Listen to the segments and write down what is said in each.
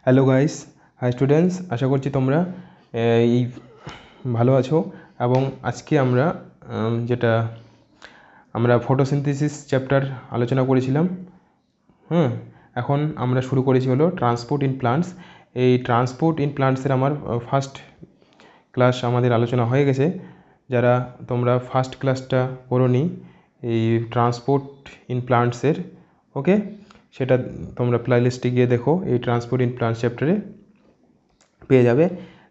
Hello guys, high students, আশা করছি তোমরা এই ভালো আছো। এবং আজকে আমরা যেটা আমরা ফটোসিনথেসিস চ্যাপ্টার আলোচনা করেছিলাম। এখন আমরা শুরু করেছি হলো ট্রান্সপোর্ট ইন প্লান্টস। এই ট্রান্সপোর্ট ইন প্লান্টসের আমার ফার্স্ট ক্লাস আমাদের আলোচনা হয়ে গেছে। যারা তোমরা ফার্স্ট ক্লাসটা করোনি এই ট্রান্সপোর্ট ইন প্লান্টসের, ওকে, সেটা তোমরা প্লেলিস্টে গিয়ে দেখো, এই ট্রান্সপোর্ট ইন প্লান্টস চ্যাপ্টারে পেয়ে যাবে।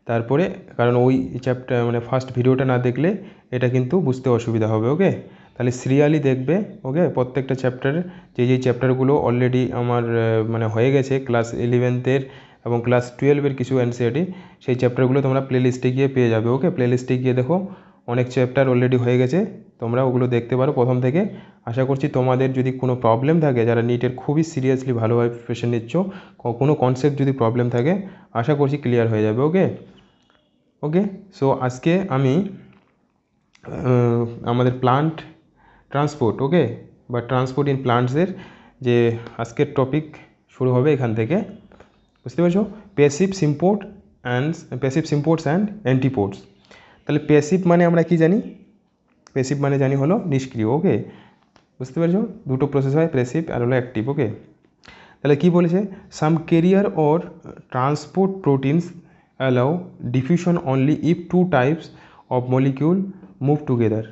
তারপরে কারণ ওই চ্যাপ্টার মানে ফার্স্ট ভিডিওটা না দেখলে এটা কিন্তু বুঝতে অসুবিধা হবে। ওকে, তাহলে সিরিয়ালি দেখবে। ওকে, প্রত্যেকটা চ্যাপ্টার যেই চ্যাপ্টারগুলো অলরেডি আমার মানে হয়ে গেছে ক্লাস 11-এর এবং ক্লাস 12-এর কিছু এনসিইআরটি, সেই চ্যাপ্টারগুলো তোমরা প্লেলিস্টে গিয়ে পেয়ে যাবে। ওকে, প্লেলিস্টে গিয়ে দেখো, অনেক চ্যাপ্টার অলরেডি হয়ে গেছে, তোমরা ওগুলো দেখতে পারো প্রথম থেকে। আশা করছি তোমাদের যদি কোনো প্রবলেম থাকে, যারা নিটের খুবই সিরিয়াসলি ভালোভাবে প্রিপারেশন নিচ্ছ, কোনো কনসেপ্ট যদি প্রবলেম থাকে, আশা করছি ক্লিয়ার হয়ে যাবে। ওকে ওকে সো আজকে আমি আমাদের প্লান্ট ট্রান্সপোর্ট, ওকে, বা ট্রান্সপোর্ট ইন প্লান্টসের যে আজকের টপিক শুরু হবে এখান থেকে, বুঝতে পারছো? Passive symports and antiports. তাহলে প্যাসিভ মানে আমরা কি জানি? প্যাসিভ মানে জানি হলো নিষ্ক্রিয়। ওকে, বুঝতে পারছো? দুটো প্রসেস হয়, প্যাসিভ আর হলো অ্যাক্টিভ। ওকে, তাহলে কি বলেছে? Some carrier or transport proteins allow diffusion only if two types of molecule move together.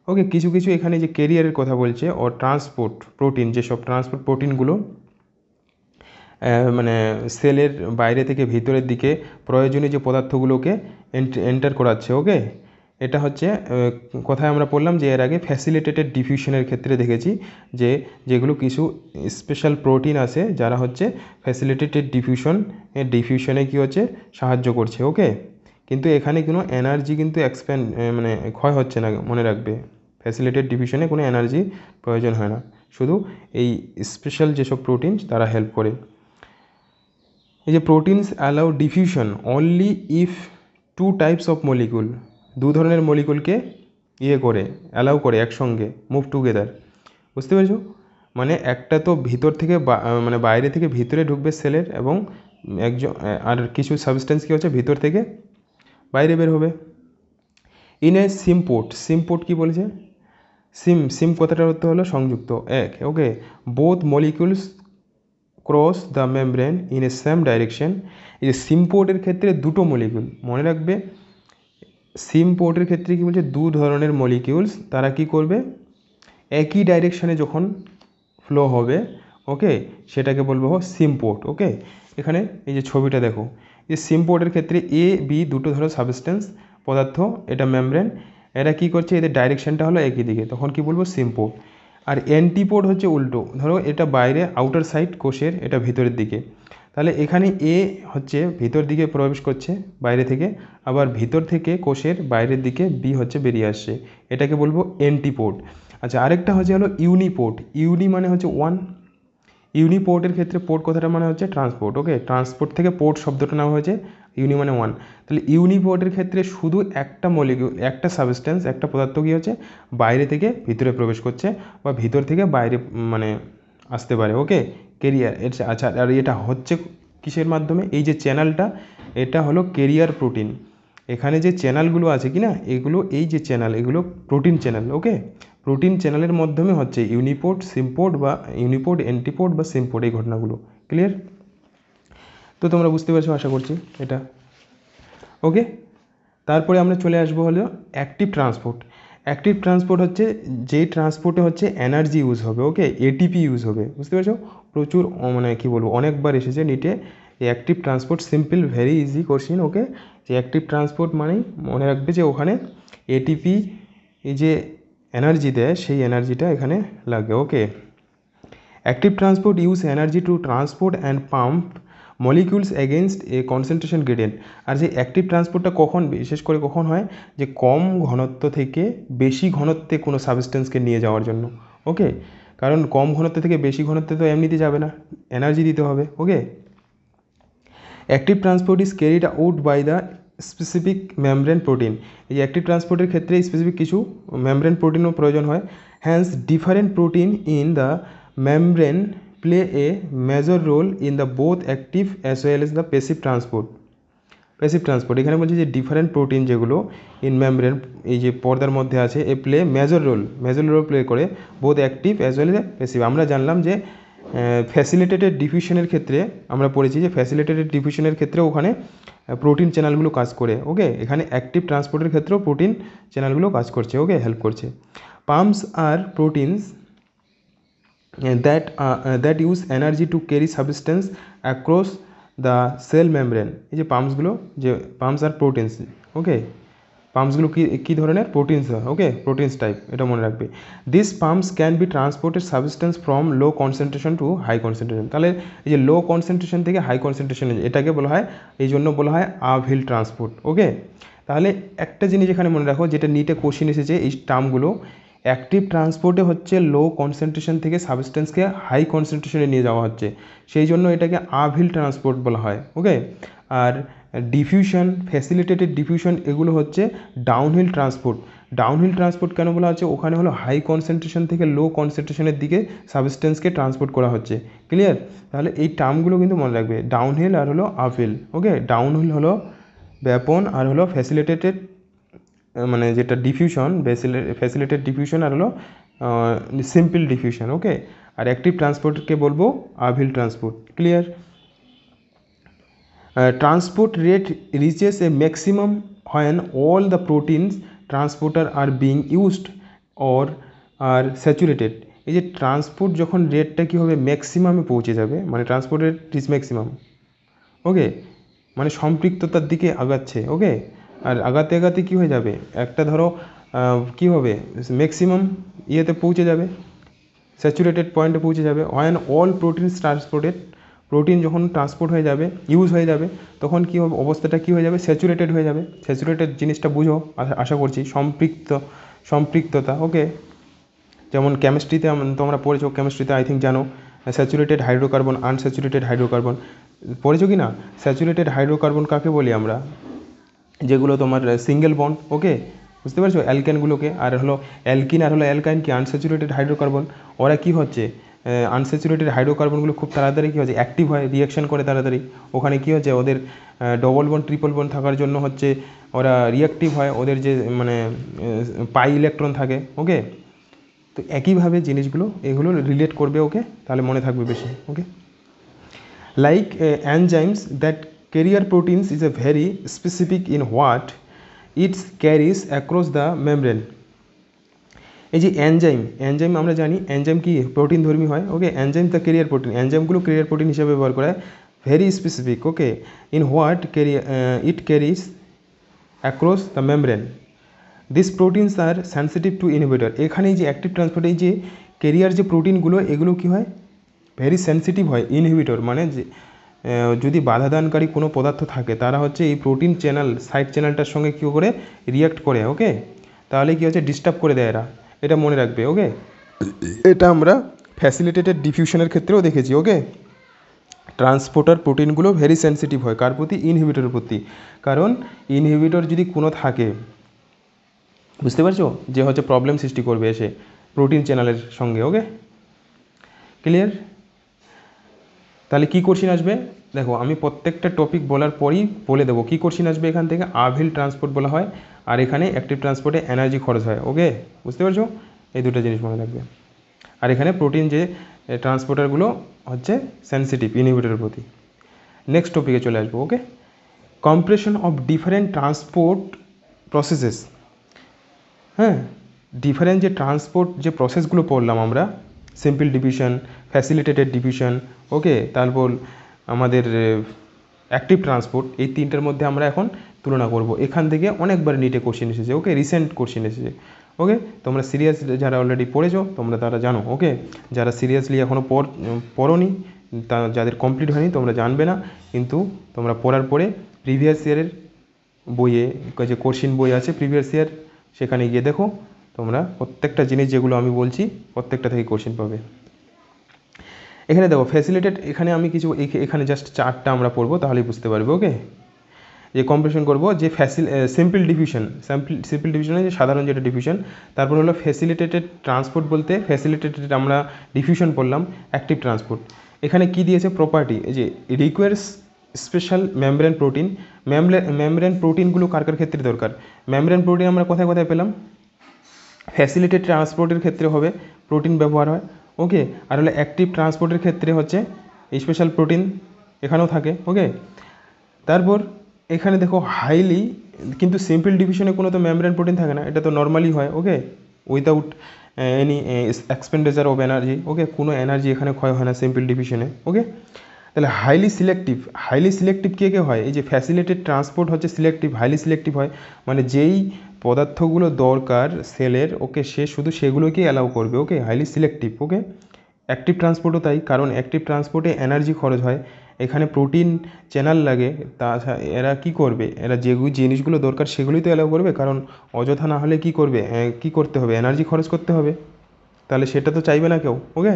Okay, কিছু কিছু এখানে যে ক্যারিয়ারের কথা বলছে, ও ট্রান্সপোর্ট প্রোটিন, যেসব ট্রান্সপোর্ট প্রোটিনগুলো মানে সেলের বাইরে থেকে ভিতরের দিকে প্রয়োজনীয় যে পদার্থগুলোকে এন্টার করাচ্ছে। ওকে, এটা হচ্ছে কথায় আমরা পড়লাম যে এর আগে ফ্যাসিলিটেটেড ডিফিউশনের ক্ষেত্রে দেখেছি যে যেগুলো কিছু স্পেশাল প্রোটিন আছে যারা হচ্ছে ফ্যাসিলিটেটেড ডিফিউশনে কী হচ্ছে, সাহায্য করছে। ওকে, কিন্তু এখানে কোনো এনার্জি কিন্তু মানে ক্ষয় হচ্ছে না, মনে রাখবে। ফ্যাসিলিটেড ডিফিউশনে কোনো এনার্জি প্রয়োজন হয় না, শুধু এই স্পেশাল যেসব প্রোটিন তারা হেল্প করে। এই যে proteins allow diffusion only if two types of molecule, দু ধরনের মলিকুলকে করে অ্যালাউ করে একসঙ্গে মুভ টুগেদার। বুঝতে পেরেছো? মানে একটা তো ভিতর থেকে মানে বাইরে থেকে ভিতরে ঢুকবে সেলের, এবং একজন আর কিছু সাবস্টেন্স কী হচ্ছে ভিতর থেকে বাইরে বের হবে। ইন এ সিমপোর্ট কী বলেছে? সিম কথাটার অর্থ হলো সংযুক্ত, এক। Okay, both molecules cross the membrane in a same direction. এই যে সিমপোর্টের ক্ষেত্রে দুটো মলিকুল, মনে রাখবে, সিমপোর্টের ক্ষেত্রে কী বলছে? দু ধরনের মলিকিউলস তারা কি করবে, একই ডাইরেকশানে যখন ফ্লো হবে, ওকে, সেটাকে বলবো সিমপোর্ট। ওকে, এখানে এই যে ছবিটা দেখো, এই সিমপোর্টের ক্ষেত্রে এ বি দুটো ধরো সাবস্টেন্স পদার্থ, এটা মেমব্রেন, এরা কী করছে, এদের ডাইরেকশানটা হলো একই দিকে, তখন কি বলবো? সিমপোর্ট। আর অ্যান্টিপোর্ট হচ্ছে উল্টো, ধরো এটা বাইরে আউটার সাইড কোষের, এটা ভিতরের দিকে, তাহলে এখানে এ হচ্ছে ভিতর দিকে প্রবেশ করছে বাইরে থেকে, আবার ভিতর থেকে কোষের বাইরের দিকে বি হচ্ছে বেরিয়ে আসছে, এটাকে বলবো অ্যান্টিপোর্ট। আচ্ছা, আরেকটা হচ্ছে হলো ইউনিপোর্ট। মানে হচ্ছে ওয়ান। ইউনিপোর্টের ক্ষেত্রে পোর্ট কথাটা মানে হচ্ছে ট্রান্সপোর্ট। ওকে, ট্রান্সপোর্ট থেকে পোর্ট শব্দটা নেওয়া হয়েছে, মানে ওয়ান। তাহলে ইউনিপোর্টের ক্ষেত্রে শুধু একটা মলিকিউল, একটা সাবস্টেন্স, একটা পদার্থ কী হচ্ছে, বাইরে থেকে ভিতরে প্রবেশ করছে, বা ভিতর থেকে বাইরে মানে আসতে পারে। ওকে, কেরিয়ার। আচ্ছা, আর এটা হচ্ছে কিসের মাধ্যমে? এই যে চ্যানেলটা, এটা হলো কেরিয়ার প্রোটিন। এখানে যে চ্যানেলগুলো আছে কি না, এগুলো এই যে চ্যানেল, এগুলো প্রোটিন চ্যানেল। ওকে, প্রোটিন চ্যানেলের মাধ্যমে হচ্ছে ইউনিপোর্ট, সিমপোর্ট, বা ইউনিপোর্ট, অ্যান্টিপোর্ট বা সিমপোর্ট, এই ঘটনাগুলো ক্লিয়ার। তো তোমরা বুঝতে পারছো আশা করছি এটা। ওকে, তারপরে আমরা চলে আসবো হলো অ্যাক্টিভ ট্রান্সপোর্ট। অ্যাক্টিভ ট্রান্সপোর্ট হচ্ছে যেই ট্রান্সপোর্টে হচ্ছে এনার্জি ইউজ হবে। ওকে, এটিপি ইউজ হবে, বুঝতে পারছো? প্রচুর মানে কী বলবো, অনেকবার এসেছে নিটে এই active transport, simple very easy question. Okay, যে অ্যাক্টিভ ট্রান্সপোর্ট মানেই মনে রাখবে যে ওখানে এটিপি, এই যে এনার্জি দেয়, সেই এনার্জিটা এখানে লাগবে। Okay, active transport use energy to transport and pump molecules against a concentration gradient. আর যে অ্যাক্টিভ ট্রান্সপোর্টটা কখন, বিশেষ করে কখন হয়, যে কম ঘনত্ব থেকে বেশি ঘনত্বে কোনো সাবস্টেন্সকে নিয়ে যাওয়ার জন্য। ওকে, কারণ কম ঘনত্ব থেকে বেশি ঘনত্বে তো এমনিতে যাবে না, এনার্জি দিতে হবে। Okay, active transport is carried out by the specific membrane protein. এই যে অ্যাক্টিভ ট্রান্সপোর্টের ক্ষেত্রে স্পেসিফিক কিছু মেমব্রেন প্রোটিনও প্রয়োজন হয়। Hence different protein in the membrane play a major role in the both active as well as the passive transport. এখানে বলছে যে ডিফারেন্ট প্রোটিন যেগুলো ইন মেমব্রেন এই যে পর্দার মধ্যে আছে a play major role play করে both active as well as passive. আমরা জানলাম যে ফ্যাসিলিটেটেড ডিফিউশনের ক্ষেত্রে আমরা পড়েছি যে ফ্যাসিলিটেটেড ডিফিউশনের ক্ষেত্রে ওখানে প্রোটিন চ্যানেলগুলো কাজ করে, ওকে। এখানে অ্যাক্টিভ ট্রান্সপোর্টের ক্ষেত্রেও প্রোটিন চ্যানেলগুলো কাজ করছে, ওকে, হেল্প করছে। পাম্পস আর proteins that use energy to carry substance across the cell membrane। এই যে পাম্পসগুলো, যে পাম্পস আর প্রোটিনস, ওকে, পাম্পসগুলো কী ধরনের প্রোটিনস হয়, ওকে, প্রোটিনস টাইপ, এটা মনে রাখবে। This pumps can be transported substance from low concentration to high concentration. তাহলে এই যে লো কনসেন্ট্রেশন থেকে হাই কনসেন্ট্রেশনে এটাকে বলা হয়, এই জন্য বলা হয় আপহিল ট্রান্সপোর্ট, ওকে। তাহলে একটা জিনিস এখানে মনে রাখো, যেটা নিটে কোশ্চিন এসেছে এই টার্মগুলো, অ্যাক্টিভ ট্রান্সপোর্টে হচ্ছে লো কনসেন্ট্রেশন থেকে সাবস্টেন্সকে হাই কনসেন্ট্রেশনে নিয়ে যাওয়া হচ্ছে, সেই জন্য এটাকে আপহিল ট্রান্সপোর্ট বলা হয়, ওকে। আর ডিফিউশন, ফ্যাসিলিটেটেড ডিফিউশন, এগুলো হচ্ছে ডাউনহিল ট্রান্সপোর্ট কেন বলা হচ্ছে, ওখানে হলো হাই কনসেন্ট্রেশন থেকে লো কনসেন্ট্রেশনের দিকে সাবস্টেন্সকে ট্রান্সপোর্ট করা হচ্ছে, ক্লিয়ার। তাহলে এই টার্মগুলো কিন্তু মনে রাখবে, ডাউনহিল আর হলো আপহিল, ওকে। ডাউনহিল হলো ব্যাপন আর হলো ফ্যাসিলিটেটেড, মানে যেটা ডিফিউশন, ফ্যাসিলিটেড ডিফিউশন আর হলো সিম্পল ডিফিউশন, ওকে। আর অ্যাক্টিভ ট্রান্সপোর্টকে বলবো uphill transport, clear. Transport rate reaches a maximum when all the proteins transporter are being used or are saturated। এই যে ট্রান্সপোর্ট যখন রেটটা কী হবে, ম্যাক্সিমামে পৌঁছে যাবে, মানে ট্রান্সপোর্ট রেট ইজ ম্যাক্সিমাম, ওকে, মানে সম্পৃক্ততার দিকে আগাচ্ছে, ওকে। আর আগাতে আগাতে কী হয়ে যাবে, একটা ধরো কী হবে, ম্যাক্সিমাম ইয়েতে পৌঁছে যাবে, স্যাচুরেটেড পয়েন্টে পৌঁছে যাবে। When all proteins transported, protein যখন ট্রান্সপোর্ট হয়ে যাবে, ইউজ হয়ে যাবে, তখন কী হবে, অবস্থাটা কী হয়ে যাবে, স্যাচুরেটেড হয়ে যাবে। স্যাচুরেটেড জিনিসটা বুঝো, আশা করছি, সম্পৃক্ততা, ওকে। যেমন কেমিস্ট্রিতে তোমরা পড়েছো, কেমিস্ট্রিতে আই থিঙ্ক জানো স্যাচুরেটেড হাইড্রোকার্বন, আনস্যাচুরেটেড হাইড্রোকার্বন, পড়েছো কি না? স্যাচুরেটেড হাইড্রোকার্বন কাকে বলি আমরা, যেগুলো তোমার সিঙ্গেল বন্ড, ওকে, বুঝতে পারছো, অ্যালকেনগুলোকে। আর হলো অ্যালকিন আর হলো অ্যালকাইন কি আনস্যাচুরেটেড হাইড্রোকার্বন, ওরা কী হচ্ছে, আনস্যাচুরেটেড হাইড্রোকার্বনগুলো খুব তাড়াতাড়ি কী হচ্ছে, অ্যাক্টিভ হয়, রিয়াকশন করে তাড়াতাড়ি। ওখানে কী হচ্ছে, ওদের ডবল বন্ড ট্রিপল বন্ড থাকার জন্য হচ্ছে ওরা রিয়াক্টিভ হয়, ওদের যে মানে পাই ইলেকট্রন থাকে, ওকে। তো একইভাবে জিনিসগুলো এগুলো রিলেট করবে, ওকে, তাহলে মনে থাকবে বেশি, okay. Like enzymes that carrier proteins is a very specific in what it carries across the membrane। এই যে এনজাইম আমরা জানি এনজাইম কি প্রোটিন ধর্মী হয়, okay. Enzyme the carrier protein, এনজাইমগুলো ক্যারিয়ার প্রোটিন হিসেবে ব্যবহার করা হয়, very specific, okay, in what it carries across the membrane. This proteins are sensitive to inhibitor. এখানে এই যে অ্যাক্টিভ ট্রান্সপোর্ট, এই যে ক্যারিয়ার যে প্রোটিনগুলো, এগুলো কী হয়, ভেরি সেন্সিটিভ হয়, ইনহিবিটর মানে যে যদি বাধাদানকারী কোনো পদার্থ থাকে, তারা হচ্ছে এই প্রোটিন চ্যানেল, সাইড চ্যানেলটার সঙ্গে কী করে রিয়াক্ট করে, ওকে। তাহলে কী হচ্ছে, ডিস্টার্ব করে দেয় এরা, এটা মনে রাখবে, ওকে। এটা আমরা ফ্যাসিলিটেটেড ডিফিউশনের ক্ষেত্রেও দেখেছি, ওকে। ট্রান্সপোর্টার প্রোটিনগুলো ভেরি সেন্সিটিভ হয় কার প্রতি, ইনহিবিটরের প্রতি। কারণ ইনহিবিটর যদি কোনো থাকে, বুঝতে পারছো, যে হচ্ছে প্রবলেম সৃষ্টি করবে এসে প্রোটিন চ্যানেলের সঙ্গে, ওকে, ক্লিয়ার। তাহলে কী কোশ্চিন আসবে, দেখো আমি প্রত্যেকটা টপিক বলার পরই বলে দেবো কী কোশ্চিন আসবে এখান থেকে। আপহিল ট্রান্সপোর্ট বলা হয়, আর এখানে অ্যাক্টিভ ট্রান্সপোর্টে এনার্জি খরচ হয়, ওকে, বুঝতে পারছো, এই দুটো জিনিস মনে রাখবে। আর এখানে প্রোটিন যে ট্রান্সপোর্টারগুলো হচ্ছে সেন্সিটিভ ইনহিবিটরের প্রতি। নেক্সট টপিকে চলে আসবো, okay. Compression of different transport processes. হ্যাঁ, ডিফারেন্ট যে ট্রান্সপোর্ট যে প্রসেসগুলো পড়লাম আমরা, simple diffusion, facilitated diffusion, okay, তারপর আমাদের অ্যাক্টিভ ট্রান্সপোর্ট, এই তিনটার মধ্যে আমরা এখন তুলনা করব। এখান থেকে অনেকবার নিটে কোশ্চেন এসেছে, ওকে, রিসেন্ট কোশ্চেন এসেছে, ওকে। তোমরা সিরিয়াস যারা অলরেডি পড়েছো তোমরা তারা জানো, ওকে। যারা সিরিয়াসলি এখনও পড়োনি, তা যাদের কমপ্লিট হয়নি তোমরা জানবে না, কিন্তু তোমরা পড়ার পরে প্রিভিয়াস ইয়ারের বইয়ে যে কোশ্চেন বই আছে প্রিভিয়াস ইয়ার, সেখানে গিয়ে দেখো, তোমরা প্রত্যেকটা জিনিস যেগুলো আমি বলছি প্রত্যেকটা থেকে কোশ্চেন পাবে। এখানে দেখো ফ্যাসিলিটেট, এখানে আমি কিছু এখানে জাস্ট চারটা আমরা পড়বো, তাহলেই বুঝতে পারবে, ওকে। যে কম্পারিজন করব যে সিম্পল ডিফিউশন, সিম্পল ডিফিউশনের যে সাধারণ যেটা ডিফিউশন, তারপর হলো ফ্যাসিলিটেটেড ট্রান্সপোর্ট বলতে ফ্যাসিলিটেটেড আমরা ডিফিউশন পড়লাম, অ্যাক্টিভ ট্রান্সপোর্ট। এখানে কি দিয়েছে প্রপার্টি, এই যে requires special membrane protein. Membrane প্রোটিনগুলো কার কার ক্ষেত্রে দরকার? মেমব্রেন প্রোটিন আমরা কোথায় কোথায় পেলাম? ফ্যাসিলিটেড ট্রান্সপোর্টের ক্ষেত্রে হবে প্রোটিন ব্যবহার হয়, ওকে। আর হলো অ্যাক্টিভ ট্রান্সপোর্টের ক্ষেত্রে হচ্ছে স্পেশাল প্রোটিন এখানেও থাকে, ওকে। তারপর এখানে দেখো হাইলি, কিন্তু সিম্পল ডিভিশনে কোনো তো মেমব্রেন প্রোটিন থাকে না, এটা তো নর্মালি হয়, okay, without any expenditure of energy, okay, কোনো এনার্জি এখানে ক্ষয় হয় না সিম্পল ডিভিশনে, ওকে। তাহলে হাইলি সিলেক্টিভ কে কে হয়? এই যে ফ্যাসিলিটেড ট্রান্সপোর্ট হচ্ছে সিলেক্টিভ, হাইলি সিলেক্টিভ হয়, মানে যেই পদার্থগুলো দরকার সেলের, ওকে, সে শুধু সেগুলোকেই অ্যালাউ করবে, ওকে, হাইলি সিলেক্টিভ, ওকে। অ্যাক্টিভ ট্রান্সপোর্টও তাই, কারণ অ্যাক্টিভ ট্রান্সপোর্টে এনার্জি খরচ হয়, এখানে প্রোটিন চ্যানেল লাগে, তাছাড়া এরা কি করবে, এরা যেগুলো জিনিসগুলো দরকার সেগুলোই তো অ্যালাউ করবে, কারণ অযথা না হলে কি করবে, কি করতে হবে, এনার্জি খরচ করতে হবে, তাহলে সেটা তো চাইবে না কেউ, ওকে।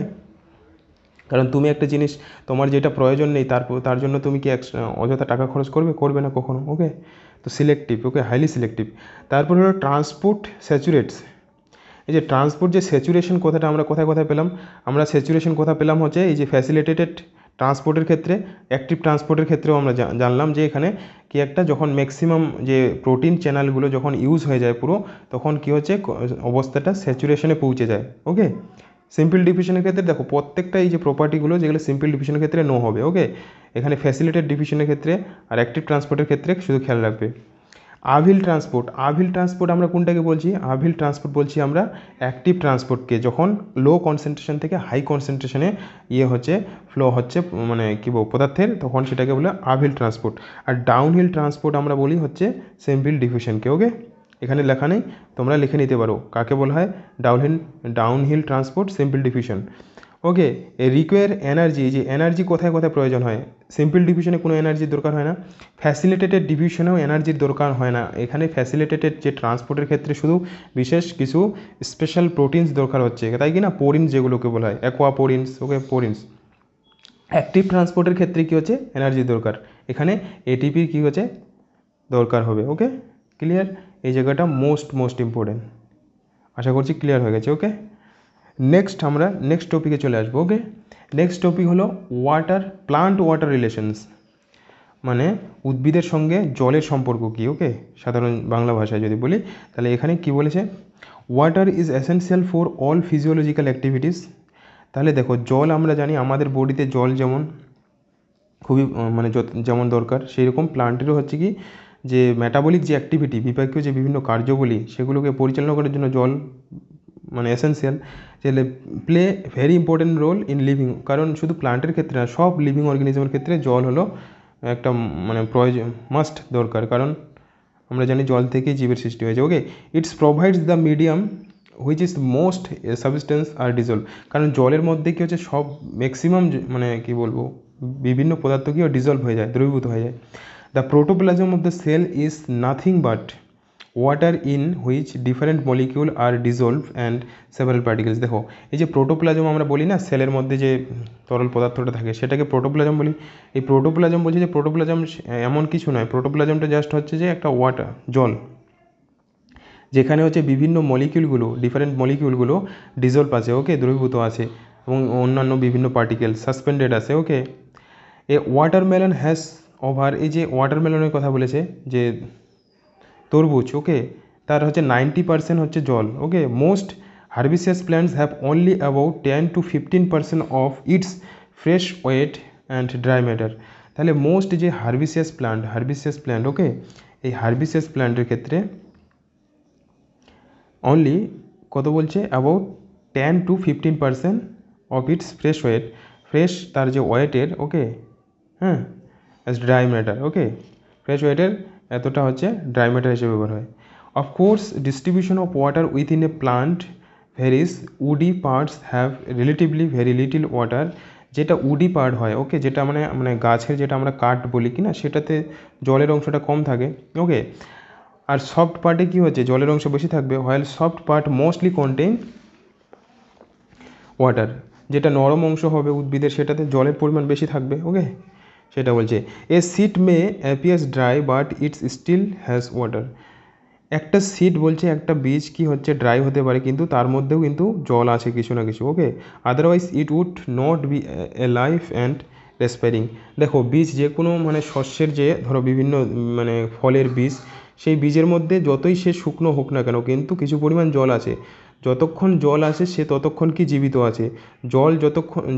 কারণ তুমি একটা জিনিস তোমার যেটা প্রয়োজন নেই তার জন্য তুমি কি অযথা টাকা খরচ করবে না কখনো, ওকে। তো সিলেক্টিভ, ওকে, হাইলি সিলেক্টিভ। তারপর হলো ট্রান্সপোর্ট স্যাচুরেটস। এই যে ট্রান্সপোর্ট যে স্যাচুরেশন কথাটা আমরা কোথায় কোথায় পেলাম? আমরা স্যাচুরেশন কথা পেলাম হচ্ছে এই যে ফ্যাসিলিটেটেড ট্রান্সপোর্টের ক্ষেত্রে, অ্যাক্টিভ ট্রান্সপোর্টের ক্ষেত্রেও আমরা জানলাম যে এখানে কি একটা যখন ম্যাক্সিমাম যে প্রোটিন চ্যানেলগুলো যখন ইউজ হয়ে যায় পুরো, তখন কি হচ্ছে অবস্থাটা স্যাচুরেশনে পৌঁছে যায়, ওকে। সিম্পল ডিফিউশনের ক্ষেত্রে দেখো প্রত্যেকটা এই যে প্রপার্টিগুলো যেগুলো সিম্পল ডিফিউশনের ক্ষেত্রে নো হবে, ওকে। এখানে ফ্যাসিলিটেড ডিফিউশনের ক্ষেত্রে আর অ্যাক্টিভ ট্রান্সপোর্টের ক্ষেত্রে শুধু খেয়াল রাখবে। আভিল ট্রান্সপোর্ট আমরা কোনটাকে বলছি? আভিল ট্রান্সপোর্ট বলছি আমরা অ্যাক্টিভ ট্রান্সপোর্টকে, যখন লো কনসেন্ট্রেশন থেকে হাই কনসেন্ট্রেশনে হচ্ছে ফ্লো হচ্ছে, মানে কী বলবো পদার্থের, তখন সেটাকে বলে আভিল ট্রান্সপোর্ট। আর ডাউনহিল ট্রান্সপোর্ট আমরা বলি হচ্ছে সিম্পল ডিফিউশনকে, ওকে। এখানে লেখা নেই, তোমরা লিখে নিতে পারো কাকে বলা হয় ডাউনহিল ট্রান্সপোর্ট, সিম্পল ডিফিউশন, ওকে। রিকোয়ার এনার্জি, যে এনার্জি কোথায় কোথায় প্রয়োজন হয়? সিম্পল ডিফিউশনে কোনো এনার্জির দরকার হয় না, ফ্যাসিলিটেটেড ডিফিউশনেও এনার্জির দরকার হয় না। এখানে ফ্যাসিলিটেটেড যে ট্রান্সপোর্টের ক্ষেত্রে শুধু বিশেষ কিছু স্পেশাল প্রোটিনস দরকার হচ্ছে, তাই কি না, পোরিনস যেগুলোকে বলা হয়, অ্যাকোয়া পোরিনস, ওকে, পোরিনস। অ্যাক্টিভ ট্রান্সপোর্টের ক্ষেত্রে কী হচ্ছে? এনার্জির দরকার, এখানে এটিপির কী হচ্ছে দরকার হবে, ওকে। ক্লিয়ার? এই জায়গাটা মোস্ট ইম্পর্টেন্ট, আশা করছি ক্লিয়ার হয়ে গেছে, ওকে। আমরা নেক্সট টপিকে চলে আসবো, ওকে। নেক্সট টপিক হলো প্লান্ট ওয়াটার রিলেশনস, মানে উদ্ভিদের সঙ্গে জলের সম্পর্ক কী, ওকে। সাধারণ বাংলা ভাষায় যদি বলি তাহলে এখানে কি বলেছে? Water is essential for all physiological activities. তাহলে দেখো জল আমরা জানি আমাদের বডিতে জল যেমন খুবই মানে যেমন দরকার, সেই রকম প্লান্টেরও হচ্ছে কি যে মেটাবলিক যে অ্যাক্টিভিটি, বিপাকীয় যে বিভিন্ন কার্যগুলি সেগুলোকে পরিচালনা করার জন্য জল মানে এসেনশিয়াল, যে play very important role in living. কারণ শুধু প্লান্টের ক্ষেত্রে না, সব লিভিং অর্গানিজমের ক্ষেত্রে জল হলো একটা মানে প্রয়োজন, মাস্ট দরকার, কারণ আমরা জানি জল থেকেই জীবের সৃষ্টি হয়েছে, okay. It's provides the medium which is most substance are dissolve. কারণ জলের মধ্যে কী হচ্ছে সব ম্যাক্সিমাম মানে কী বলবো বিভিন্ন পদার্থ কী ডিজলভ হয়ে যায়, দ্রবীভূত হয়ে যায়। The protoplasm of the cell is nothing but water in which different molecule are dissolve and several particles. দেখো এই যে প্রোটোপ্লাজম আমরা বলি না, সেলের মধ্যে যে তরল পদার্থটা থাকে সেটাকে প্রোটোপ্লাজম বলি। এই প্রোটোপ্লাজম বলছে যে প্রোটোপ্লাজম এমন কিছু নয়, প্রোটোপ্লাজমটা জাস্ট হচ্ছে যে একটা ওয়াটার, জল, যেখানে হচ্ছে বিভিন্ন মলিকিউলগুলো, ডিফারেন্ট মলিকিউলগুলো ডিজলভ আছে, ওকে, দ্রবীভূত আছে, এবং অন্যান্য বিভিন্ন পার্টিকেল সাসপেন্ডেড আছে, ওকে। এ ওয়াটারমেলন হ্যাজ ওভার, এই যে ওয়াটারমেলনের কথা বলেছে যে তরমুজ, ওকে, তার হচ্ছে 90% হচ্ছে জল, okay. Most herbaceous plants have only about 10-15% of it's fresh weight and dry matter. তাহলে মোস্ট যে হার্বিসিয়াস প্ল্যান্ট, ওকে, এই হার্বিসিয়াস প্ল্যান্টের ক্ষেত্রে অনলি কত বলছে? About 10-15% of it's fresh weight, fresh তার যে ওয়েটের, ওকে, হ্যাঁ, as dry matter, okay, fresh ওয়েটের এতটা হচ্ছে ড্রাই ম্যাটার হিসেবে ব্যবহার হয়। Of course distribution of water within a plant varies, woody parts have relatively very little water. যেটা উডি পার্ট হয়, ওকে, যেটা মানে গাছের যেটা আমরা কাঠ বলি কি না, সেটাতে জলের অংশটা কম থাকে, ওকে। আর সফট পার্টে কী হচ্ছে জলের অংশ বেশি থাকবে, while soft part mostly contain water. যেটা নরম অংশ হবে উদ্ভিদের সেটাতে জলের পরিমাণ বেশি থাকবে, ওকে। সেটা বলছে a seed may appears dry but it's still has water. একটা সিড বলছে একটা বীজ কি হচ্ছে ড্রাই হতে পারে কিন্তু তার মধ্যেও কিন্তু জল আছে কিছু না কিছু, okay. Otherwise it would not be a life and respiring. দেখো বীজ যে কোনো মানে শস্যের যে ধরো বিভিন্ন মানে ফলের বীজ, সেই বীজের মধ্যে যতই সে শুকনো হোক না কেন কিন্তু কিছু পরিমাণ জল আছে। যতক্ষণ জল আছে সে ততক্ষণ কি জীবিত আছে।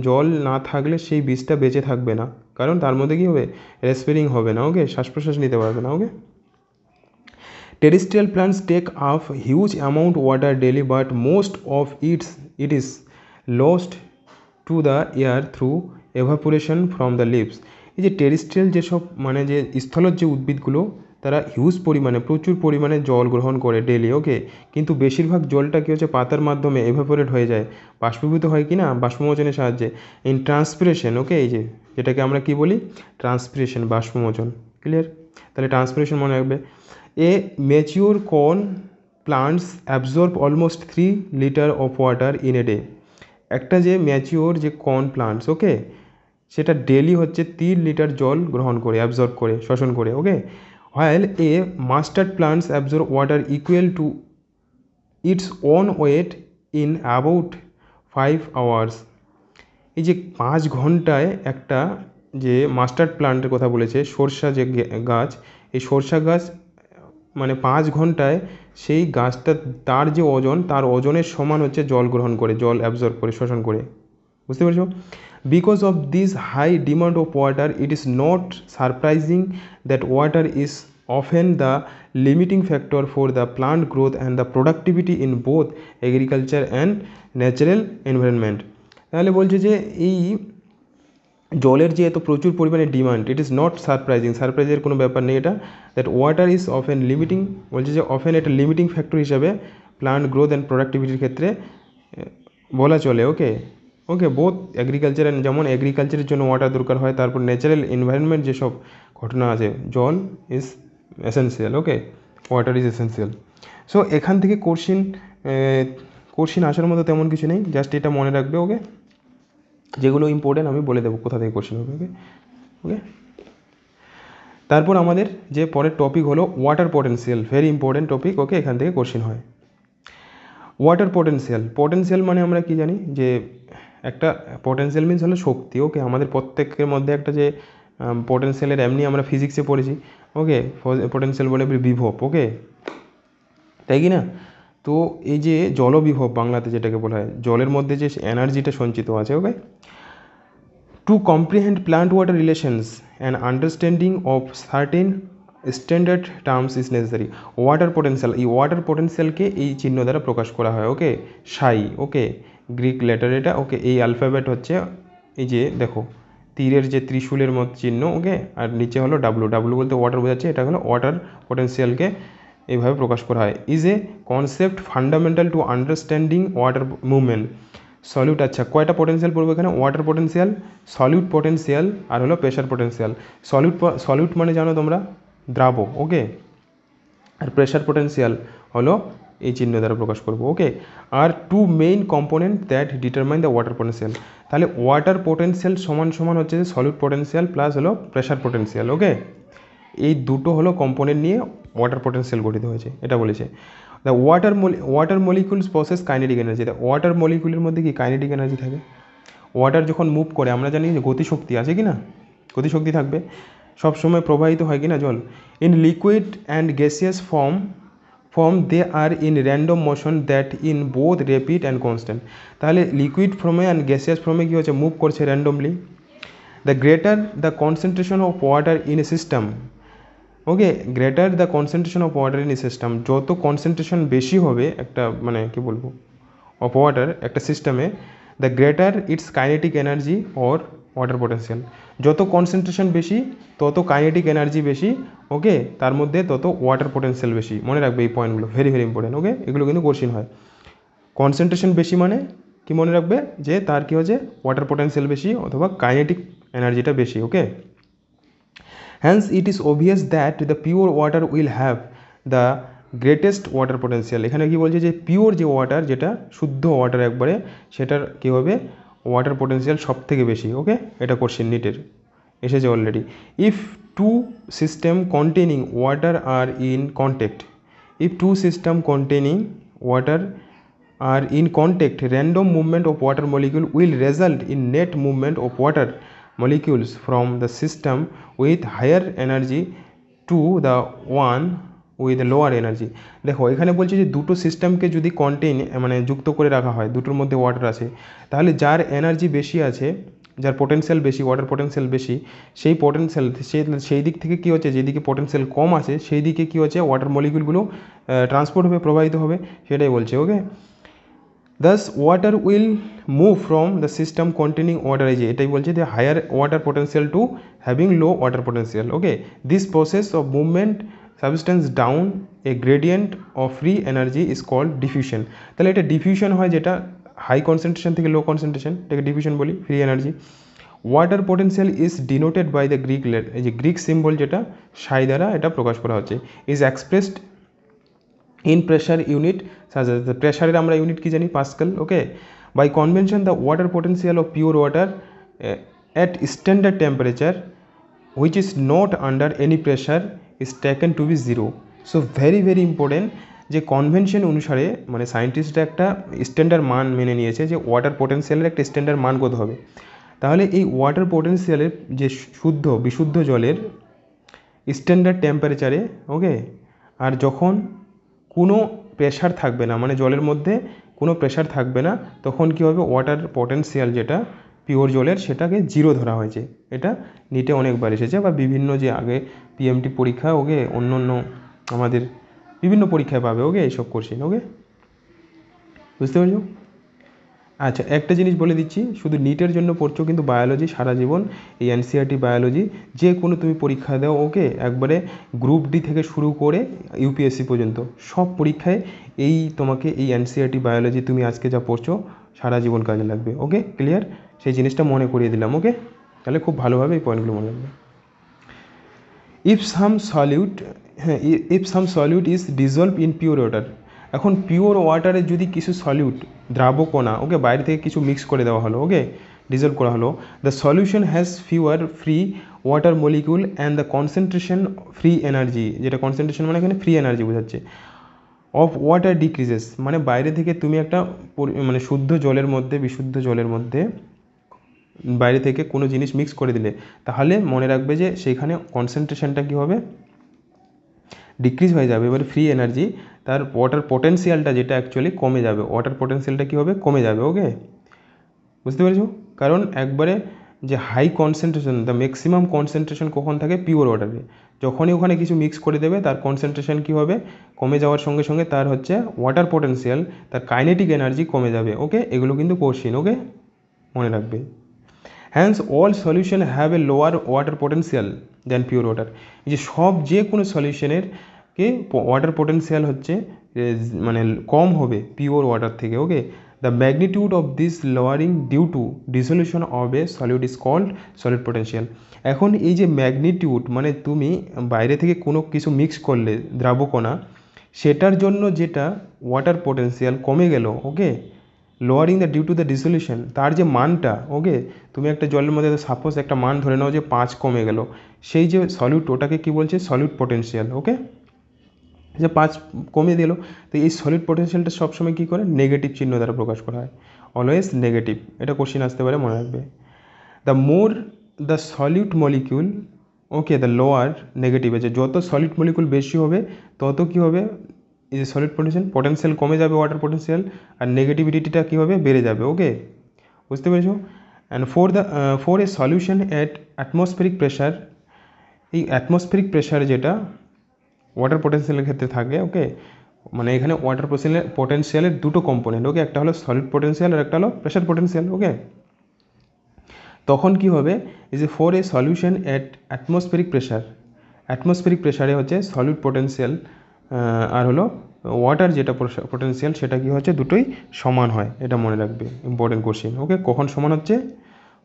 জল না থাকলে সেই বীজটা বেঁচে থাকবে না, কারণ তার মধ্যে কী হবে, রেসপিরিং হবে না, ওকে, শ্বাস প্রশ্বাস নিতে পারবে না, ওকে। Terrestrial plants take up huge amount water daily, but most of it is lost to the air through evaporation from the leaves. এই যে টেরিস্ট্রিয়াল যেসব মানে যে স্থলজ যে উদ্ভিদগুলো, তারা হিউজ পরিমাণে প্রচুর পরিমাণে জল গ্রহণ করে ডেলি, ওকে। কিন্তু বেশিরভাগ জলটা কী হচ্ছে পাতার মাধ্যমে এভাপোরেট হয়ে যায়, বাষ্পীভূত হয় কি না বাষ্পমোচনের সাহায্যে, ইন ট্রান্সপিরেশন, ওকে। এই যে যেটাকে আমরা কি বলি ট্রান্সপিরেশন, বাষ্পমোচন, ক্লিয়ার। তাহলে ট্রান্সপিরেশন মনে রাখবে। A mature corn plants absorb almost 3 liter of water in a day. একটা যে ম্যাচিওর যে কর্ন প্লান্টস, ওকে, সেটা ডেলি হচ্ছে 3 লিটার জল গ্রহণ করে, অ্যাবজর্ব করে, শোষণ করে, ওকে। while a mustard plants absorb water equal to its own weight in about 5 hours. এই যে 5 ঘন্টায় একটা যে মাস্টার্ড প্লান্টের কথা বলেছে, সরষা যে গাছ, এই সরষা গাছ মানে 5 ঘন্টায় সেই গাছটা তার যে ওজন, তার ওজনের সমান হচ্ছে জল গ্রহণ করে, জল অ্যাবজর্ব করে, শোষণ করে, বুঝতে পেরেছো। Because of this high demand of water it is not surprising that water is often the limiting factor for the plant growth and the productivity in both agriculture and natural environment. তাহলে বলছে যে এই জলের যে এত প্রচুর পরিমাণে demand, it is not surprising, সারপ্রাইজের কোনো ব্যাপার নেই এটা, that water is often limiting, বলছে যে অফেন একটা লিমিটিং ফ্যাক্টর হিসাবে প্লান্ট গ্রোথ অ্যান্ড প্রোডাক্টিভিটির ক্ষেত্রে বলা চলে, okay. Okay, both agriculture and, যেমন এগ্রিকালচারের জন্য ওয়াটার দরকার হয়, তারপর ন্যাচারাল এনভায়রনমেন্ট যেসব ঘটনা আছে, জল is essential, okay, water is essential. So এখান থেকে কোশ্চিন আসার মতো তেমন কিছু নেই, জাস্ট এটা মনে রাখবে, ওকে। যেগুলো ইম্পর্টেন্ট আমি বলে দেবো কোথা থেকে কোশ্চেন হবে, ওকে ওকে। তারপর আমাদের যে পরের টপিক হলো water potential, very important topic, okay. এখান থেকে কোশ্চেন হয় ওয়াটার পটেনশিয়াল মানে আমরা কি জানি যে একটা পটেনশিয়াল মিনস হলো শক্তি, ওকে। আমাদের প্রত্যেকের মধ্যে একটা যে পটেনশিয়ালের এমনি আমরা ফিজিক্সে পড়েছি, ওকে, পটেনশিয়াল বলে বিভব, ওকে, তাই কি না। তো এই যে জলবিভব বাংলাতে যেটাকে বলা হয়, জলের মধ্যে যে এনার্জিটা সঞ্চিত আছে, okay. To comprehend plant water relations and understanding of certain standard terms is necessary. Water potential, এই ওয়াটার পোটেনশিয়ালকে এই চিহ্ন দ্বারা প্রকাশ করা হয়, ওকে, সাই, ওকে, গ্রিক লেটার এটা, ওকে। এই অ্যালফাবেট হচ্ছে এই যে দেখো তীরের যে ত্রিশূলের মত চিহ্ন, ওকে, আর নিচে হলো ডাব্লু, ডাব্লু বলতে ওয়াটার বোঝাচ্ছে, এটা হলো ওয়াটার পোটেনশিয়ালকে এইভাবে প্রকাশ করা হয়। Is a concept fundamental to understanding water movement. Solute, আচ্ছা কয়টা পোটেনশিয়াল পড়বো এখানে, ওয়াটার পোটেনশিয়াল, সলিউট পোটেনশিয়াল আর হলো প্রেশার পোটেনশিয়াল। সলিউট মানে জানো তোমরা দ্রাব, ওকে, আর প্রেশার পোটেনশিয়াল হলো এই চিহ্ন দ্বারা প্রকাশ করবো, okay. Are two main component that determine the water potential. তাহলে ওয়াটার পোটেনশিয়াল সমান সমান হচ্ছে যে সলিউট পোটেনশিয়াল প্লাস হলো প্রেশার পোটেনশিয়াল, ওকে। এই দুটো হলো কম্পোনেন্ট নিয়ে ওয়াটার পোটেনশিয়াল গঠিত হয়েছে, এটা বলেছে। The water molecules process kinetic energy. Water মলিকুলের মধ্যে কি কাইনেটিক এনার্জি থাকে। ওয়াটার যখন মুভ করে আমরা জানি যে গতিশক্তি আছে কি না, গতিশক্তি থাকবে, সবসময় প্রবাহিত হয় কি না জল। In liquid and gaseous form they are in random motion that in both rapid and constant. তাহলে লিকুইড ফর্মে অ্যান্ড গ্যাসিয়াস ফর্মে কী হচ্ছে, মুভ করছে randomly. The greater the concentration of water in a system, okay, greater the concentration of water in a system, যত concentration বেশি হবে একটা মানে কী বলবো অফ ওয়াটার একটা সিস্টেমে, the greater it's kinetic energy or water potential. যত কনসেন্ট্রেশন বেশি তত কাইনেটিক এনার্জি বেশি, ওকে, তার মধ্যে তত ওয়াটার পোটেনশিয়াল বেশি। মনে রাখবে এই পয়েন্টগুলো, ভেরি ভেরি ইম্পর্টেন্ট, ওকে। এগুলো কিন্তু কোশ্চিন হয়। কনসেন্ট্রেশন বেশি মানে কি মনে রাখবে যে তার কী হচ্ছে ওয়াটার পোটেনশিয়াল বেশি অথবা কাইনেটিক এনার্জিটা বেশি, okay. Hence it is obvious that the pure water will have the greatest water potential. এখানে কি বলছে যে পিওর যে ওয়াটার, যেটা শুদ্ধ ওয়াটার একবারে, সেটার কী হবে ওয়াটার পোটেনশিয়াল সব থেকে বেশি, ওকে। এটা কোশ্চেন নিটের, এসেছে already. If two system containing water are in contact, if two system containing water are in contact, random movement of water molecule will result in net movement of water molecules from the system with higher energy to the one with lower energy। দেখো এখানে বলছে যে দুটো সিস্টেমকে যদি মানে যুক্ত করে রাখা হয়, দুটোর মধ্যে ওয়াটার আছে, তাহলে যার এনার্জি বেশি আছে, যার পোটেনশিয়াল বেশি, ওয়াটার পোটেনশিয়াল বেশি, সেই পোটেনশিয়াল সেই দিক থেকে কী হচ্ছে, যেদিকে পোটেনশিয়াল কম আছে সেই দিকে কী হচ্ছে, ওয়াটার মলিকিউলগুলো ট্রান্সপোর্ট হবে, প্রবাহিত হবে, সেটাই বলছে। ওকে, thus water will move from the system containing water, এই যে এটাই বলছে যে higher water potential to having low water potential. Okay, this process of movement substance down a gradient of free energy is called diffusion. তাহলে এটা diffusion হয়, যেটা high concentration থেকে লো কনসেন্ট্রেশন, এটাকে ডিফিউশন বলি, free energy. Water potential is denoted by the Greek এই যে Greek symbol যেটা সাই দ্বারা এটা প্রকাশ করা হচ্ছে, is expressed in pressure unit, প্রেশারের আমরা ইউনিট কি জানি, pascal. Okay, by convention the water potential of pure water at standard temperature which is not under any pressure is taken to be zero. So very very important যে convention অনুসারে মানে সায়েন্টিস্টরা একটা standard মান মেনে নিয়েছে যে ওয়াটার পোটেনশিয়ালের একটা standard মান কত হবে। তাহলে এই ওয়াটার পোটেনশিয়ালের যে বিশুদ্ধ জলের স্ট্যান্ডার্ড টেম্পারেচারে, ওকে, আর যখন কোনো প্রেশার থাকবে না, মানে জলের মধ্যে কোনো প্রেশার থাকবে না, তখন কী হবে, ওয়াটার পোটেনশিয়াল যেটা পিওর জলের সেটাকে জিরো ধরা হয়েছে। এটা নিটে অনেকবার এসেছে, বা বিভিন্ন যে আগে পিএমটি পরীক্ষা, ওকে, অন্য আমাদের বিভিন্ন পরীক্ষায় পাবে, ওকে, এইসব কোশ্চেন। ওকে, বুঝতে পারছো? আচ্ছা, একটা জিনিস বলে দিচ্ছি, শুধু নিটের জন্য পড়ছো কিন্তু বায়োলজি সারা জীবন, এই এনসিইআরটি বায়োলজি যে কোনো তুমি পরীক্ষা দাও, ওকে, একবারে গ্রুপ ডি থেকে শুরু করে ইউপিএসসি পর্যন্ত সব পরীক্ষায় তোমাকে এই এনসিইআরটি বায়োলজি তুমি আজকে যা পড়ছো সারা জীবন কাজে লাগবে। ওকে, ক্লিয়ার? সেই জিনিসটা মনে করিয়ে দিলাম। ওকে, তাহলে খুব ভালোভাবে এই পয়েন্টগুলো মনে রাখবে। If some solute is dissolved in pure water, এখন পিওর ওয়াটারে যদি কিছু সলিউট, দ্রাবকণা, ওকে, বাইরে থেকে কিছু মিক্স করে দেওয়া হলো, ওকে, ডিজলভ করা হলো, the solution has fewer free water molecule and the concentration free energy, যেটা কনসেন্ট্রেশন মানে এখানে ফ্রি এনার্জি বোঝাচ্ছে, অফ ওয়াটার ডিক্রিজেস, মানে বাইরে থেকে তুমি একটা মানে শুদ্ধ জলের মধ্যে, বিশুদ্ধ জলের মধ্যে বাইরে থেকে কোনো জিনিস মিক্স করে দিলে, তাহলে মনে রাখবে যে সেইখানে কনসেন্ট্রেশনটা কী হবে, ডিক্রিজ হয়ে যাবে। এবার ফ্রি এনার্জি, তার ওয়াটার পোটেনশিয়ালটা যেটা অ্যাকচুয়ালি কমে যাবে, ওয়াটার পোটেনশিয়ালটা কী হবে, কমে যাবে। ওকে, বুঝতে পেরেছো? কারণ একবারে যে high concentration, the maximum concentration কখন থাকে, পিওর ওয়াটারে, যখনই ওখানে কিছু মিক্স করে দেবে তার কনসেন্ট্রেশন কী হবে, কমে যাওয়ার সঙ্গে সঙ্গে তার হচ্ছে ওয়াটার পোটেনশিয়াল, তার কাইনেটিক এনার্জি কমে যাবে। ওকে, এগুলো কিন্তু কোশ্চিন, ওকে, মনে রাখবে। Hence all solution have a lower water potential than pure water, এই যে যে কোনো সলিউশনের ওয়াটার পোটেনশিয়াল হচ্ছে মানে কম হবে পিওর ওয়াটার থেকে। Okay, the magnitude of this lowering due to dissolution of a solute is called solid potential. এখন এই যে ম্যাগনিটিউড মানে তুমি বাইরে থেকে কোনো কিছু মিক্স করলে দ্রাবকণা, সেটার জন্য যেটা ওয়াটার পোটেনশিয়াল কমে গেল, okay, lowering the due to the dissolution, তার যে মানটা, ওকে, তুমি একটা জলের মধ্যে সাপোজ একটা মান ধরে নাও যে 5 কমে গেল, সেই যে সলিউট ওটাকে কী বলছে, সলিউট পোটেনশিয়াল। ওকে, যে 5 কমে দিল, তো এই সলিড পোটেনশিয়ালটা সবসময় কী করে, নেগেটিভ চিহ্ন দ্বারা প্রকাশ করা হয়, অলওয়েজ নেগেটিভ। এটা কোশ্চিন আসতে পারে, মনে রাখবে। The more the solute molecule, okay, the lower negative আছে, যত সলিড মলিকিউল বেশি হবে তত কী হবে, এই যে সলিড পোটেনশিয়াল কমে যাবে, ওয়াটার পোটেনশিয়াল, আর নেগেটিভিটিটা কী হবে, বেড়ে যাবে। ওকে, বুঝতে পেরেছো? And for a solution at atmospheric pressure, এই অ্যাটমসফেরিক প্রেশার যেটা ওয়াটার পোটেনশিয়ালের ক্ষেত্রে থাকে, ওকে, মানে এখানে ওয়াটার পোটেনশিয়ালের দুটো কম্পোনেন্ট, ওকে, একটা হলো সলিড পোটেনশিয়াল আর একটা হলো প্রেশার পোটেনশিয়াল। ওকে, তখন কি হবে, এই যে for a solution at atmospheric প্রেশারে হচ্ছে সলিড পোটেনশিয়াল আর হলো ওয়াটার যেটা পোটেনশিয়াল, সেটা কি হচ্ছে, দুটোই সমান হয়। এটা মনে রাখবে, ইম্পর্টেন্ট কোশ্চেন। ওকে, কখন সমান হচ্ছে,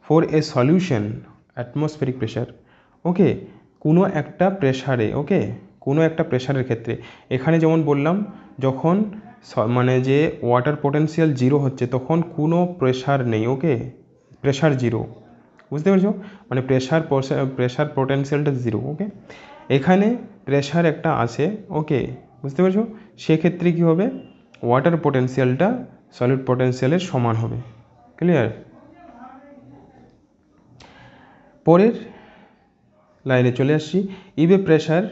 for a solution atmospheric pressure, okay, কোনো একটা প্রেশারে, ওকে, কোনো একটা প্রেশারের ক্ষেত্রে, এখানে যেমন বললাম যখন মানে যে ওয়াটার পোটেনশিয়াল জিরো হচ্ছে তখন কোনো প্রেশার নেই, ওকে, প্রেশার জিরো, বুঝতে পেরেছো, মানে প্রেশার পোটেনশিয়ালটা 0, ওকে। এখানে প্রেশার একটা আছে, ওকে, বুঝতে পেরেছো, সেক্ষেত্রে কী হবে, ওয়াটার পোটেনশিয়ালটা সলিড পোটেনশিয়ালের সমান হবে। ক্লিয়ার? পরের লাইনে চলে আসছি, if A pressure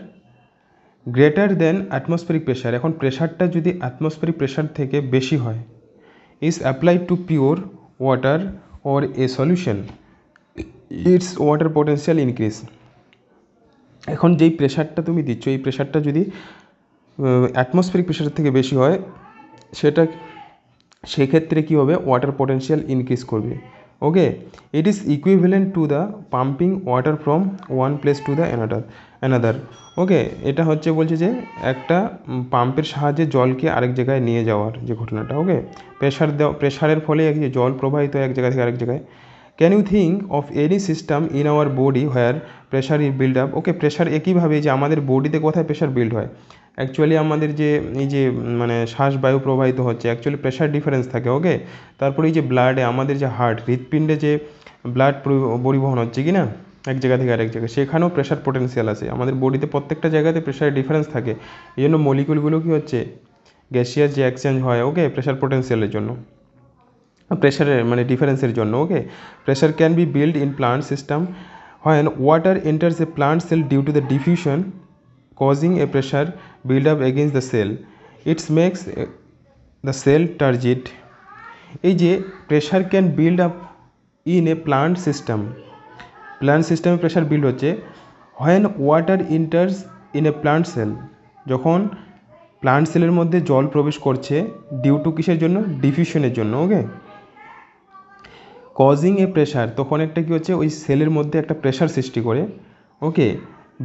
greater than atmospheric pressure, এখন প্রেশারটা যদি অ্যাটমসফেরিক প্রেশার থেকে বেশি হয়, is applied to pure water or a solution, it's water potential increase. এখন যেই প্রেশারটা তুমি দিচ্ছ, এই প্রেশারটা যদি অ্যাটমসফেরিক প্রেশারের থেকে বেশি হয়, সেক্ষেত্রে কী হবে, ওয়াটার পোটেনশিয়াল ইনক্রিজ করবে, okay. It is equivalent to the pumping water from one place to the another, okay. এটা হচ্ছে বলছে যে একটা পাম্পের সাহায্যে জলকে আরেক জায়গায় নিয়ে যাওয়ার যে ঘটনাটা, ওকে। প্রেশারের ফলে যে জল প্রবাহিত এক জায়গা থেকে আরেক জায়গায়। Can you think of any system in our body where pressure is build up, okay. Pressure একইভাবে যে আমাদের বডিতে কোথায় প্রেশার বিল্ড হয়, অ্যাকচুয়ালি আমাদের যে এই যে মানে শ্বাস বায়ু প্রবাহিত হচ্ছে, অ্যাকচুয়ালি প্রেশার ডিফারেন্স থাকে, ওকে। তারপরে এই যে ব্লাডে, আমাদের যে হার্ট, হৃৎপিণ্ডে যে ব্লাড পরিবহন হচ্ছে কি না এক জায়গা থেকে আরেক জায়গায়, সেখানেও প্রেশার পোটেনশিয়াল আছে। আমাদের বডিতে প্রত্যেকটা জায়গাতে প্রেশারের ডিফারেন্স থাকে, এই জন্য মলিকুলগুলো কী হচ্ছে, গ্যাসিয়াস যে এক্সচেঞ্জ হয়, ওকে, প্রেশার পোটেনশিয়ালের জন্য, প্রেশারের মানে ডিফারেন্সের জন্য, okay. Pressure can be build in plant system when water enters a plant cell due to the diffusion causing a pressure build up against the cell, it makes the cell turgid. এই যে pressure can build up in a plant সিস্টেমে pressure build হচ্ছে when water enters in a plant cell, যখন plant সেলের মধ্যে জল প্রবেশ করছে ডিউ টু কিসের জন্য, ডিফিউশনের জন্য, ওকে। কজিং এ প্রেশার, তখন একটা কী হচ্ছে, ওই সেলের মধ্যে একটা প্রেশার সৃষ্টি করে, okay,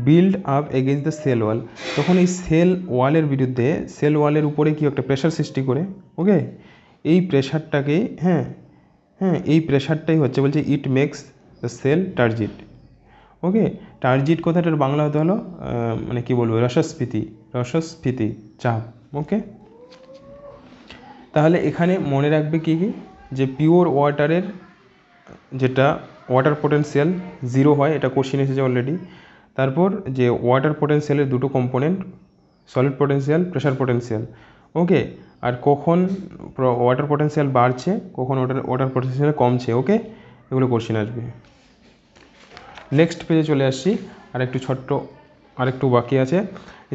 build up against the cell wall, তখন এই সেল ওয়ালের বিরুদ্ধে, সেল ওয়ালের উপরে কি একটা প্রেশার সৃষ্টি করে, ওকে। এই প্রেশারটাকেই এই প্রেশারটাই হচ্ছে বলছে ইট মেক্স দ্য সেল টার্জিড, ওকে। টার্জিড কথাটার বাংলা হতে হলো মানে কি বলবো, রসস্ফীতি চাপ, ওকে। তাহলে এখানে মনে রাখবে কি কি, যে পিওর ওয়াটারের যেটা ওয়াটার পোটেনশিয়াল 0 হয়, এটা কোশ্চেন এসেছে অলরেডি। তারপর যে ওয়াটার পোটেনশিয়ালের দুটো component, solid potential, pressure potential, okay. আর কখন ওয়াটার পোটেনশিয়াল বাড়ছে, কখন ওয়াটার পোটেনশিয়াল কমছে, ওকে, এগুলো কোশ্চেন আসবে। নেক্সট পেজে চলে আসছি, আরেকটু বাকি আছে,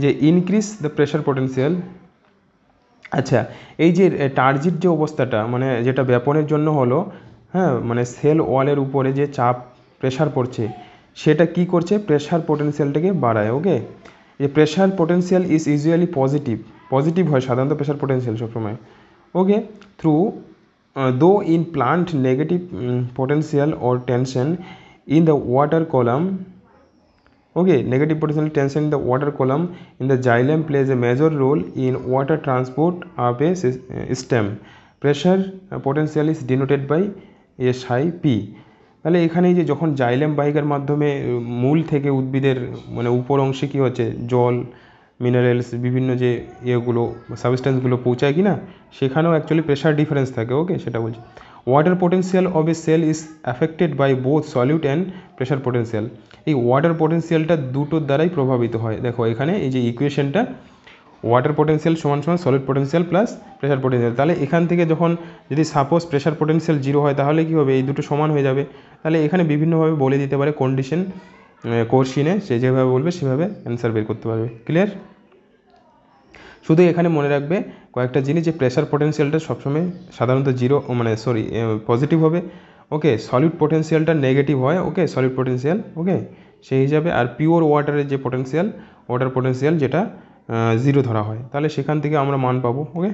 যে ইনক্রিজ দ্য প্রেশার পোটেনশিয়াল। আচ্ছা, এই যে টার্জিট যে অবস্থাটা, মানে যেটা ব্যাপনের জন্য হলো, মানে সেল ওয়ালের উপরে যে চাপ প্রেশার পড়ছে, সেটা কি করছে, প্রেশার পোটেনশিয়ালটাকে বাড়ায়, ওকে। যে pressure potential is usually positive হয় সাধারণত প্রেশার পোটেনশিয়াল সবসময়, ওকে। থ্রু দো in plant negative potential or tension in the water column, okay, negative potential tension in the water column in the xylem plays a major role in water transport of a stem. Pressure potential is denoted by SI-P. তাহলে এখানে যে যখন xylem বাহিকার মাধ্যমে মূল থেকে উদ্ভিদের মানে উপর অংশে কী হচ্ছে, জল, মিনারেলস, বিভিন্ন যে ইয়েগুলো সাবস্টেন্সগুলো পৌঁছায় কি না, সেখানেও অ্যাকচুয়ালি প্রেশার ডিফারেন্স থাকে, ওকে, সেটা বলছি। Water potential of a cell is affected by both solute and pressure potential. এই ওয়াটার পোটেনশিয়ালটা দুটোর দ্বারাই প্রভাবিত হয়। দেখো এখানে এই যে ইকুয়েশনটা, ওয়াটার পোটেনশিয়াল সমান solid potential plus pressure potential, তাহলে এখান থেকে যখন যদি সাপোজ প্রেশার পোটেনশিয়াল 0 হয়, তাহলে কী হবে, এই দুটো সমান হয়ে যাবে। তাহলে এখানে বিভিন্নভাবে বলে দিতে পারে কন্ডিশন, কোশ্চিনে সে যেভাবে বলবে সেভাবে অ্যান্সার বের করতে পারবে। ক্লিয়ার? শুধু এখানে মনে রাখবে কয়েকটা জিনিস, যে প্রেশার পোটেনশিয়ালটা সবসময় সাধারণত 0 মানে পজিটিভ হবে, ওকে। সলিড পোটেনশিয়ালটা নেগেটিভ হয়, ওকে, সলিড পোটেনশিয়াল, ওকে, সেই হিসাবে। আর পিওর ওয়াটারের যে ওয়াটার পোটেনশিয়াল যেটা 0 ধরা হয়, তাহলে সেখান থেকে আমরা মান পাবো, ওকে।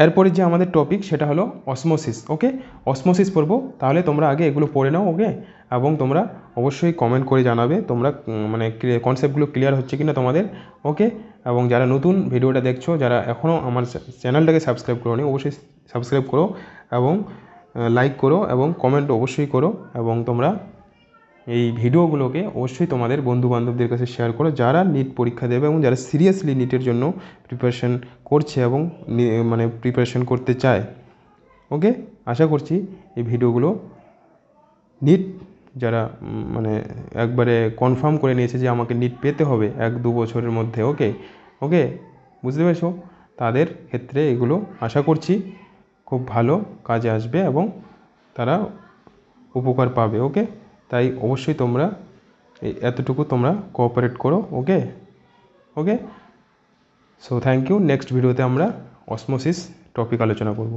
এরপরে যে আমাদের টপিক সেটা হলো অসমোসিস, ওকে। অসমোসিস পড়বো, তাহলে তোমরা আগে এগুলো পড়ে নাও, ওকে। এবং তোমরা অবশ্যই কমেন্ট করে জানাবে তোমরা মানে কনসেপ্টগুলো ক্লিয়ার হচ্ছে কিনা তোমাদের, ওকে। এবং যারা নতুন ভিডিওটা দেখছো, যারা এখনও আমার চ্যানেলটাকে সাবস্ক্রাইব করোনি, অবশ্যই সাবস্ক্রাইব করো এবং লাইক করো এবং কমেন্ট অবশ্যই করো। এবং তোমরা এই ভিডিওগুলোকে অবশ্যই তোমাদের বন্ধুবান্ধবদের কাছে শেয়ার করো, যারা নিট পরীক্ষা দেবে এবং যারা সিরিয়াসলি নিটের জন্য প্রিপারেশন করছে এবং মানে প্রিপারেশন করতে চায়, ওকে। আশা করছি এই ভিডিওগুলো নিট যারা মানে একবারে কনফার্ম করে নিয়েছে যে আমাকে নিট পেতে হবে 1-2 বছরের মধ্যে, ওকে ওকে বুঝতে পেরেছো? তাদের ক্ষেত্রে এগুলো আশা করছি খুব ভালো কাজে আসবে এবং তারা উপকার পাবে, ওকে। তাই অবশ্যই তোমরা এতটুকু তোমরা কোঅপারেট করো, okay okay. So thank you. Next ভিডিওতে আমরা অসমোসিস টপিক আলোচনা করব।